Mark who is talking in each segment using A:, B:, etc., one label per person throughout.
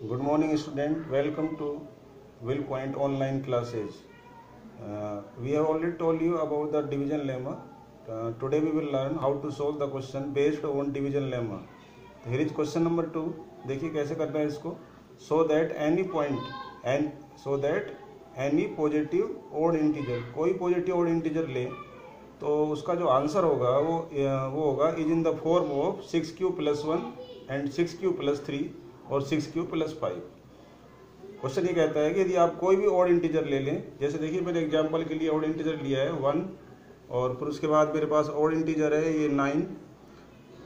A: Good morning, student. Welcome to Will Point online classes. We have already told you about the division lemma. Today we will learn how to solve the question based on division lemma. Here is question number 2. देखिए कैसे करना है इसको. So that any positive odd integer, कोई positive odd integer ले तो उसका जो आंसर होगा वो होगा is in the form of 6q + 1 and 6q + 3 और 6q + 5. क्वेश्चन ये कहता है कि यदि आप कोई भी ऑड इंटीजर ले लें, जैसे देखिए मैंने एग्जांपल के लिए ऑड इंटीजर लिया है 1 और फिर उसके बाद मेरे पास ऑड इंटीजर है ये 9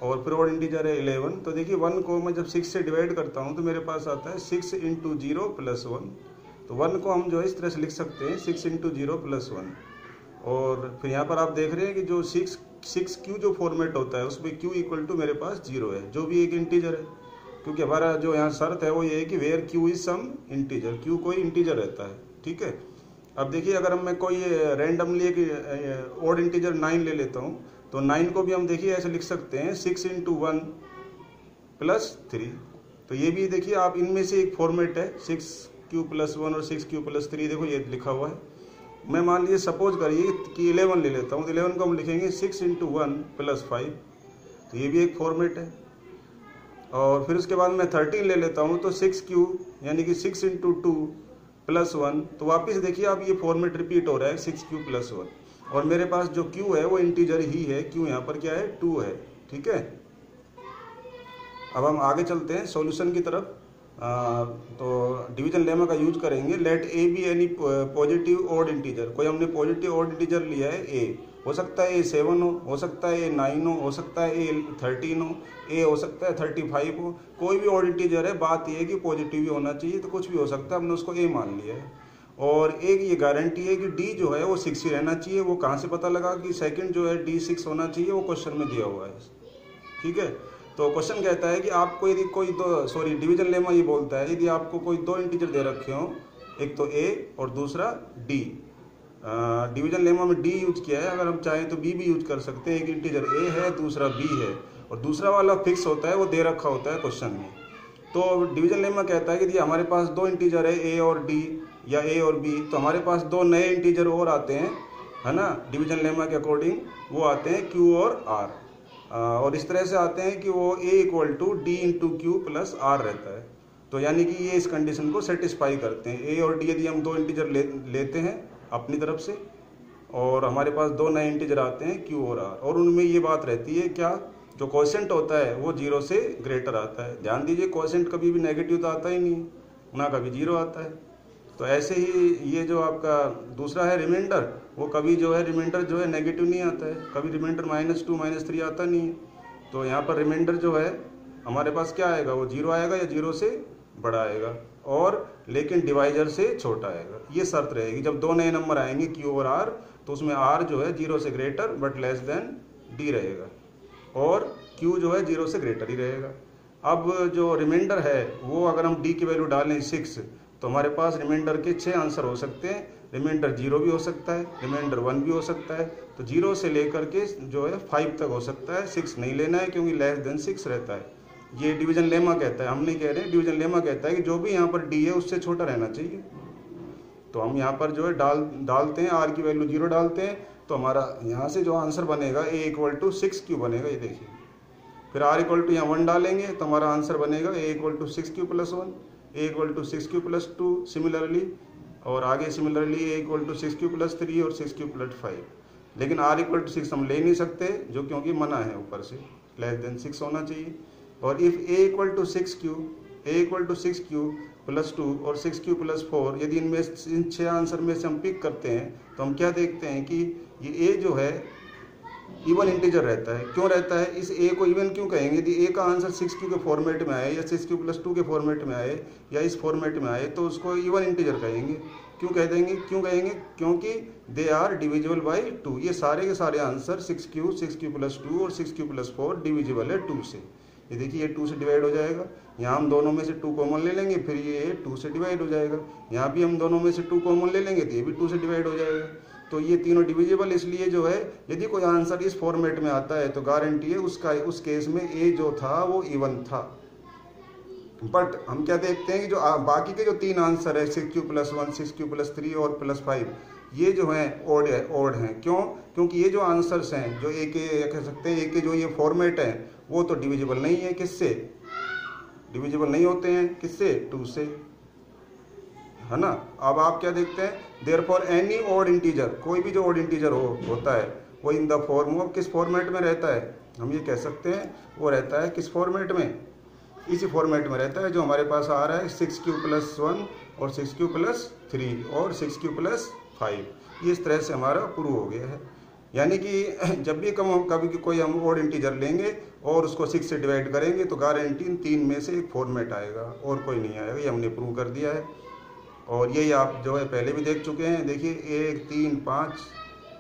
A: और फिर ऑड इंटीजर है 11. तो देखिए 1 को मैं जब 6 से डिवाइड करता हूँ तो मेरे पास आता है 6 × 0 + 1. तो 1 को हम जो है इस तरह से लिख सकते हैं 6 × 0 + 1. और फिर यहाँ पर आप देख रहे हैं कि जो 6q जो फॉर्मेट होता है उसमें q = मेरे पास 0 है, जो भी एक इंटीजर है, क्योंकि हमारा जो यहाँ शर्त है वो ये है कि where q is some integer, q कोई इंटीजर रहता है. ठीक है. अब देखिए अगर मैं कोई रैंडमली एक ऑड इंटीजर 9 ले लेता हूँ तो 9 को भी हम देखिए ऐसे लिख सकते हैं 6 × 1 + 3. तो ये भी देखिए आप इनमें से एक फॉर्मेट है 6q + 1 और 6q + 3. देखो ये लिखा हुआ है. मैं मान लीजिए सपोज करिए कि 11 ले लेता हूँ तो 11 को हम लिखेंगे 6 × 1 + 5. तो ये भी एक फॉर्मेट है. और फिर उसके बाद मैं 13 ले लेता हूँ तो 6q यानी कि 6 × 2 + 1. तो वापस देखिए आप ये फॉर्मेट रिपीट हो रहा है 6q + 1 और मेरे पास जो q है वो इंटीजर ही है. q यहाँ पर क्या है 2 है. ठीक है. अब हम आगे चलते हैं सॉल्यूशन की तरफ. तो डिवीजन लेमा का यूज करेंगे. Let a be any positive odd integer. कोई हमने पॉजिटिव ऑड इंटीजर लिया है a, हो सकता है a 7 हो सकता है a 9 हो सकता है a 13 a हो सकता है 35 हो. कोई भी ऑड इंटीजर है, बात यह है कि पॉजिटिव ही होना चाहिए. तो कुछ भी हो सकता है, हमने उसको a मान लिया है. और एक ये गारंटी है कि d जो है वो 6 ही रहना चाहिए. वो कहाँ से पता लगा कि सेकंड जो है d 6 होना चाहिए, वो क्वेश्चन में दिया हुआ है. ठीक है. तो क्वेश्चन कहता है कि आपको यदि कोई डिवीजन लेमा ये बोलता है यदि आपको कोई 2 इंटीजर दे रखे हो, एक तो a और दूसरा d. डिवीजन लेमा में d यूज किया है. अगर हम चाहें तो b भी यूज कर सकते हैं. एक इंटीजर a है, दूसरा b है और दूसरा वाला फिक्स होता है, वो दे रखा होता है क्वेश्चन में. तो डिवीजन लेमा कहता है कि यदि हमारे पास 2 इंटीजर है a और d या a और b, तो हमारे पास 2 नए इंटीजर और आते हैं, है ना. डिवीजन लेमा के अकॉर्डिंग वो आते हैं q और r. और इस तरह से आते हैं कि वो a = d × q + r रहता है. तो यानी कि ये इस कंडीशन को सेटिस्फाई करते हैं. a और d यदि हम 2 इंटीजर लेते हैं अपनी तरफ से और हमारे पास 2 नए इंटीजर आते हैं q और r, और उनमें ये बात रहती है क्या, जो क्वोशिएंट होता है वो 0 से ग्रेटर आता है. ध्यान दीजिए क्वोशिएंट कभी भी नेगेटिव तो आता ही नहीं, ना कभी 0 आता है. तो ऐसे ही ये जो आपका दूसरा है रिमाइंडर, वो कभी जो है रिमाइंडर जो है नेगेटिव नहीं आता है. कभी रिमाइंडर -2 -3 आता नहीं है. तो यहाँ पर रिमाइंडर जो है हमारे पास क्या आएगा, वो 0 आएगा या 0 से बड़ा आएगा, और लेकिन डिवाइजर से छोटा आएगा. ये शर्त रहेगी. जब 2 नए नंबर आएंगे q और r, तो उसमें r जो है 0 से greater but less than d रहेगा और q जो है 0 से ग्रेटर ही रहेगा. अब जो रिमाइंडर है वो अगर हम d की वैल्यू डालें 6, तो हमारे पास रिमाइंडर के 6 आंसर हो सकते हैं. रिमाइंडर 0 भी हो सकता है, रिमाइंडर 1 भी हो सकता है. तो 0 से लेकर के जो है 5 तक हो सकता है. 6 नहीं लेना है क्योंकि लेस देन 6 रहता है. ये डिवीजन लेमा कहता है, हम नहीं कह रहे. डिवीजन लेमा कहता है कि जो भी यहाँ पर d है उससे छोटा रहना चाहिए. तो हम यहाँ पर जो है डालते हैं, r की वैल्यू 0 डालते हैं, तो हमारा यहाँ से जो आंसर बनेगा a = 6q बनेगा. ये देखिए. फिर r = यहाँ 1 डालेंगे तो हमारा आंसर बनेगा a = 6q + 1, a = 6q + 2 similarly, और आगे सिमिलरली a = 6q + 3 और 6q + 5. लेकिन r = 6 हम ले नहीं सकते, जो क्योंकि मना है ऊपर से, लेस देन 6 होना चाहिए. और इफ a = 6q + 2 और 6q + 4, यदि इन 6 आंसर में से हम पिक करते हैं तो हम क्या देखते हैं कि ये a जो है इवन इंटीजर रहता है. क्यों रहता है, इस a को इवन क्यों कहेंगे. यदि a का आंसर 6q के फॉर्मेट में आए या 6q + 2 के फॉर्मेट में आए या इस फॉर्मेट में आए तो उसको इवन इंटीजर कहेंगे. क्यों कहेंगे, क्योंकि दे आर डिविजिबल बाय 2. ये सारे के सारे आंसर 6q + 2 और 6q + 4 डिविजिबल है 2 से. ये देखिए ये 2 से डिवाइड हो जाएगा. यहाँ हम दोनों में से 2 कॉमन ले लेंगे, फिर ये 2 से डिवाइड हो जाएगा. यहाँ भी हम दोनों में से 2 कॉमन ले लेंगे तो ये भी 2 से डिवाइड हो जाएगा. तो ये तीनों डिविजिबल. इसलिए जो है यदि कोई आंसर इस फॉर्मेट में आता है तो गारंटी है उस केस में a जो था वो इवन था. बट हम क्या देखते हैं कि जो बाकी के जो 3 आंसर है 6q + 1, 6q + 3 और +5, ये जो हैं ओड हैं। क्यों? क्योंकि ये जो आंसर्स हैं, जो ए के कह सकते हैं, ए के जो ये फॉर्मेट है वो तो डिविजिबल नहीं है। किससे डिविजिबल नहीं होते हैं? किससे? 2 से, है ना। अब आप क्या देखते हैं, देयरफॉर एनी ओड इंटीजर, कोई भी जो ओड इंटीजर होता है वो इन द फॉर्म ऑफ, किस फॉर्मेट में रहता है? हम ये कह सकते हैं वो रहता है किस फॉर्मेट में? इसी फॉर्मेट में रहता है जो हमारे पास आ रहा है 6q + 1 और 6q + 3 और 6q + 5। ये इस तरह से हमारा प्रूव हो गया है। यानी कि जब भी कभी कोई हम ओड इंटीजर लेंगे और उसको 6 से डिवाइड करेंगे तो गारंटी इन 3 में से एक फॉर्मेट आएगा और कोई नहीं आएगा। ये हमने प्रूव कर दिया है और यही आप जो है पहले भी देख चुके हैं। देखिए 1, 3, 5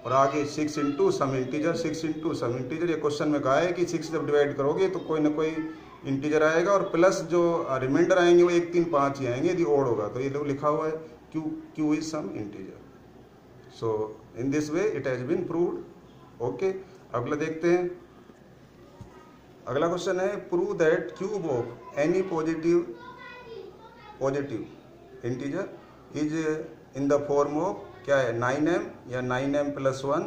A: और आगे 6 × सम इंटीजर, 6 × सम इंटीजर। ये क्वेश्चन में कहा है कि 6 जब डिवाइड करोगे तो कोई ना कोई इंटीजर आएगा और प्लस जो रिमाइंडर आएंगे वो 1, 3, 5 ही आएंगे यदि ओड होगा। तो ये लिखा हुआ है q is some integer. So in this way it has been proved. Okay, अगला देखते हैं। अगला क्वेश्चन है prove that cube of any positive integer is in the form of, क्या है, 9m या 9m + 1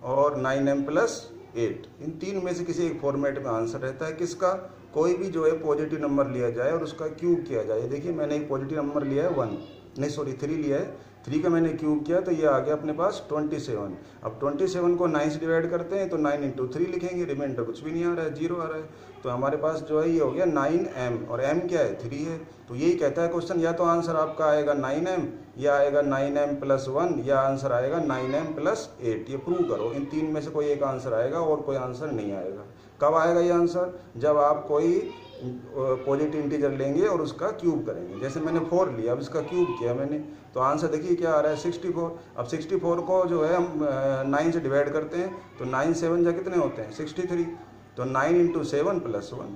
A: और 9m + 8। इन 3 में से किसी एक फॉर्मेट में आंसर रहता है। किसका? कोई भी जो है पॉजिटिव नंबर लिया जाए और उसका क्यूब किया जाए। देखिए मैंने एक पॉजिटिव नंबर लिया है 3 लिया है। 3 का मैंने क्यूब किया तो ये आ गया अपने पास 27। अब 27 को 9 से डिवाइड करते हैं तो 9 × 3 लिखेंगे, रिमाइंडर कुछ भी नहीं आ रहा है, 0 आ रहा है। तो हमारे पास जो है ये हो गया 9m और m क्या है? 3 है। तो यही कहता है क्वेश्चन, या तो आंसर आपका आएगा 9m या आएगा 9m + 1 या आंसर आएगा 9m + 8। ये प्रूव करो, इन 3 में से कोई एक आंसर आएगा और कोई आंसर नहीं आएगा। कब आएगा ये आंसर? जब आप कोई पॉजिटिव इंटीजर लेंगे और उसका क्यूब करेंगे। जैसे मैंने 4 लिया, अब इसका क्यूब किया मैंने, तो आंसर देखिए क्या आ रहा है 64। अब 64 को जो है हम 9 से डिवाइड करते हैं तो 9 7 जा कितने होते हैं? 63। तो 9 × 7 + 1,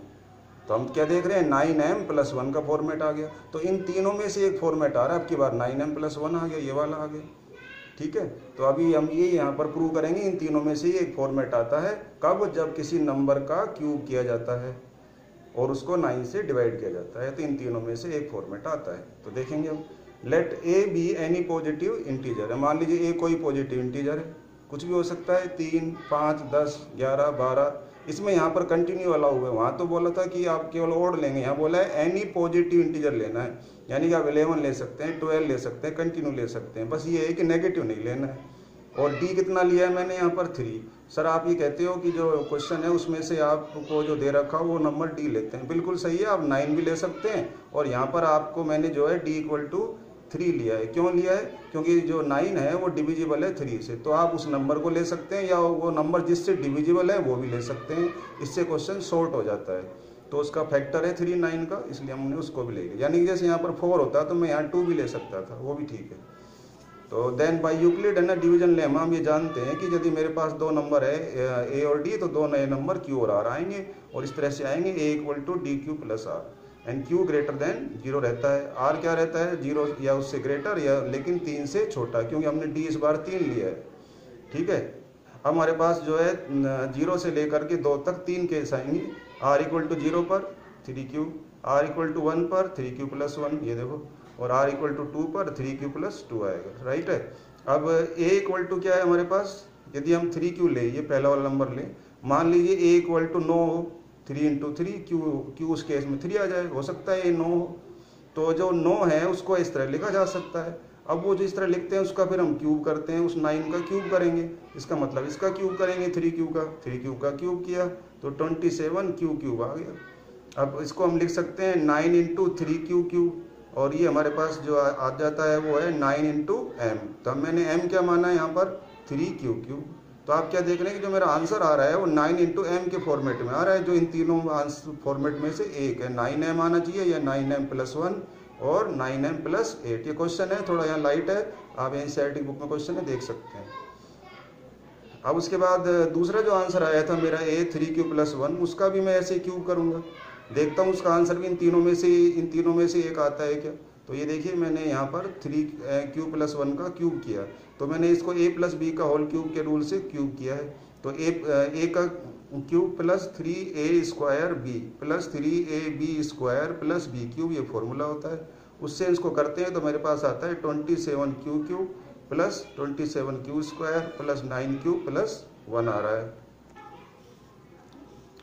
A: तो हम क्या देख रहे हैं 9m + 1 का फॉर्मेट आ गया। तो इन तीनों में से एक फॉर्मेट आ रहा है, अब की बार 9m + 1 आ गया, ये वाला आ गया। ठीक है, तो अभी हम ये यहाँ पर प्रूव करेंगे इन तीनों में से एक फॉर्मेट आता है। कब? जब किसी नंबर का क्यूब किया जाता है और उसको 9 से डिवाइड किया जाता है, तो इन तीनों में से एक फॉर्मेट आता है। तो देखेंगे हम, let a be any positive integer है। मान लीजिए ए कोई पॉजिटिव इंटीजर है, कुछ भी हो सकता है, 3, 5, 10, 11, 12। इसमें यहाँ पर कंटिन्यू वाला हुआ है, वहाँ तो बोला था कि आप केवल ओड लेंगे, यहाँ बोला है एनी पॉजिटिव इंटीजर लेना है। यानी कि आप 11 ले सकते हैं, 12 ले सकते हैं, कंटिन्यू ले सकते हैं, बस ये है कि नेगेटिव नहीं लेना है। और डी कितना लिया है मैंने यहाँ पर? 3। सर आप ये कहते हो कि जो क्वेश्चन है उसमें से आपको जो दे रखा हो वो नंबर डी लेते हैं, बिल्कुल सही है, आप 9 भी ले सकते हैं। और यहाँ पर आपको मैंने जो है डी = 3 लिया है। क्यों लिया है? क्योंकि जो 9 है वो डिविजिबल है 3 से, तो आप उस नंबर को ले सकते हैं या वो नंबर जिससे डिविजिबल है वो भी ले सकते हैं। इससे क्वेश्चन शॉर्ट हो जाता है। तो उसका फैक्टर है 3 9 का, इसलिए हमने उसको भी ले लिया। यानी कि जैसे यहाँ पर 4 होता तो मैं यहाँ 2 भी ले सकता था, वो भी ठीक है। तो देन बाय यूक्लिड है ना डिवीजन लेमा, हम ये जानते हैं कि यदि मेरे पास 2 नंबर है ए और डी, तो 2 नए नंबर क्यू और आर आएंगे और इस तरह से आएंगे ए = DQ + R एंड Q > 0 रहता है। R क्या रहता है? 0 या उससे ग्रेटर या लेकिन 3 से छोटा, क्योंकि हमने D इस बार 3 लिया है। ठीक है, अब हमारे पास जो है 0 से लेकर के 2 तक 3 केस आएंगे। R = 0 पर 3Q, R = 1 पर 3Q + 1, ये देखो, और R = 2 पर 3Q + 2 आएगा, राइट है। अब A = क्या है हमारे पास? यदि हम 3Q ले, ये पहला वाला नंबर ले, मान लीजिए A = 9 हो, 3 × 3, Q उस केस में 3 आ जाए, हो सकता है ये 9 हो। तो जो 9 है उसको इस तरह लिखा जा सकता है। अब वो जो इस तरह लिखते हैं उसका फिर हम क्यूब करते हैं, उस 9 का क्यूब करेंगे, इसका मतलब इसका क्यूब करेंगे 3Q का क्यूब किया तो 27 Q³ आ गया। अब इसको हम लिख सकते हैं 9 × 3Q³, और ये हमारे पास जो आ जाता है वो है 9 × m। तो अब मैंने m क्या माना है यहाँ पर? 3Q³। तो आप क्या देख रहे हैं कि जो मेरा आंसर आ रहा है वो 9 × m के फॉर्मेट में आ रहा है, जो इन तीनों फॉर्मेट में से एक है। 9m आना चाहिए या 9m + 1 और 9m + 8। ये क्वेश्चन है, थोड़ा यहाँ लाइट है, आप NCERT बुक में क्वेश्चन है, देख सकते हैं। अब उसके बाद दूसरा जो आंसर आया था मेरा A 3Q + 1, उसका भी मैं ऐसे क्यूब करूँगा, देखता हूँ उसका आंसर भी इन तीनों में से एक आता है क्या। तो ये देखिए मैंने यहाँ पर 3Q + 1 का क्यूब किया, तो मैंने इसको A + B का होल क्यूब के रूल से क्यूब किया है। तो A का cube plus 3a² b plus 3ab² plus b cube, ये फॉर्मूला होता है। उससे इसको करते हैं तो मेरे पास आता है 27q³ plus 27q² plus 9q plus 1 आ रहा है।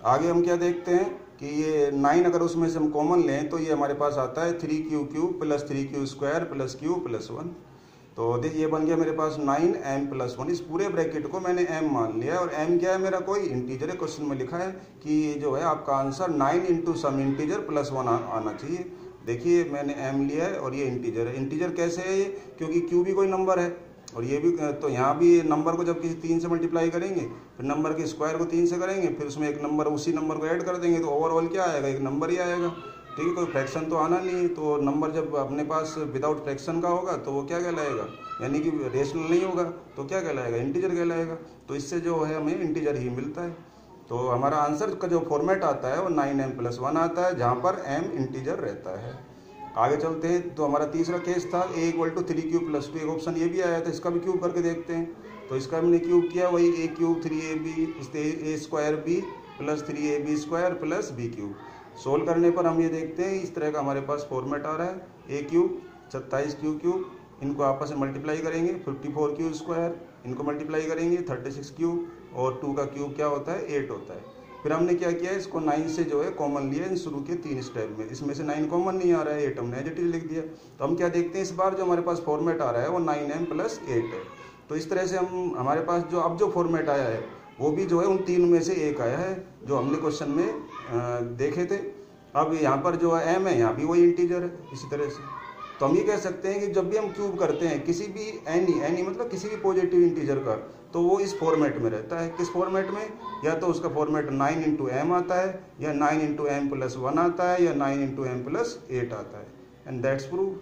A: आगे हम क्या देखते हैं कि ये 9 अगर उसमें से हम कॉमन लें तो ये हमारे पास आता है 3q³ plus 3q² plus q plus 1। तो देखिए ये बन गया मेरे पास 9m प्लस 1। इस पूरे ब्रैकेट को मैंने m मान लिया है और m क्या है मेरा, कोई इंटीजर है। क्वेश्चन में लिखा है कि ये जो है आपका answer 9 into some integer plus 1 आना चाहिए। देखिए मैंने m लिया है और ये इंटीजर है। इंटीजर कैसे है ये, क्योंकि q भी कोई नंबर है और ये भी, तो यहाँ भी नंबर को जब किसी 3 से मल्टीप्लाई करेंगे, फिर नंबर के स्क्वायर को 3 से करेंगे, फिर उसमें एक नंबर उसी नंबर को ऐड कर देंगे, तो ओवरऑल क्या आएगा, एक नंबर ही आएगा। ठीक है, कोई फ्रैक्शन तो आना नहीं है। तो नंबर जब अपने पास विदाउट फ्रैक्शन का होगा तो वो क्या कहलाएगा, यानी कि रेशनल नहीं होगा तो क्या कहलाएगा, इंटीजर कहलाएगा। तो इससे जो है हमें इंटीजर ही मिलता है। तो हमारा आंसर का जो फॉर्मेट आता है वो 9m प्लस 1 आता है, जहाँ पर m इंटीजर रहता है। आगे चलते हैं। तो हमारा तीसरा केस था a = 3q प्लस 2। एक ऑप्शन ये भी आया था, इसका भी क्यूब करके देखते हैं। तो इसका हमने क्यूब किया, वही a³ 3ab a² plus 3ab² plus b³ solve करने पर हम ये देखते हैं इस तरह का हमारे पास फॉर्मेट आ रहा है। a³ 27q³, इनको आपस में मल्टीप्लाई करेंगे 54q², इनको मल्टीप्लाई करेंगे 36q, और 2 का क्यूब क्या होता है, 8 होता है। फिर हमने क्या किया, इसको 9 से जो है कॉमन लिया इन शुरू के 3 स्टेप में। इसमें से 9 कॉमन नहीं आ रहा है, 8 हमने एज इट इज लिख दिया। तो हम क्या देखते हैं, इस बार जो हमारे पास फॉर्मेट आ रहा है वो 9m प्लस 8 है। तो इस तरह से हम हमारे पास जो अब जो फॉर्मेट आया है वो भी जो है उन 3 में से एक आया है जो हमने क्वेश्चन में देखे थे। अब यहाँ पर जो है m है, यहाँ भी वही इंटीजर है इसी तरह से। तो हम ये कह सकते हैं कि जब भी हम क्यूब करते हैं किसी भी एनी मतलब किसी भी पॉजिटिव इंटीजर का, तो वो इस फॉर्मेट में रहता है। किस फॉर्मेट में, या तो उसका फॉर्मेट 9 इंटू m आता है, या 9 इंटू m प्लस 1 आता है, या 9 इंटू m प्लस 8 आता है। And that's prove.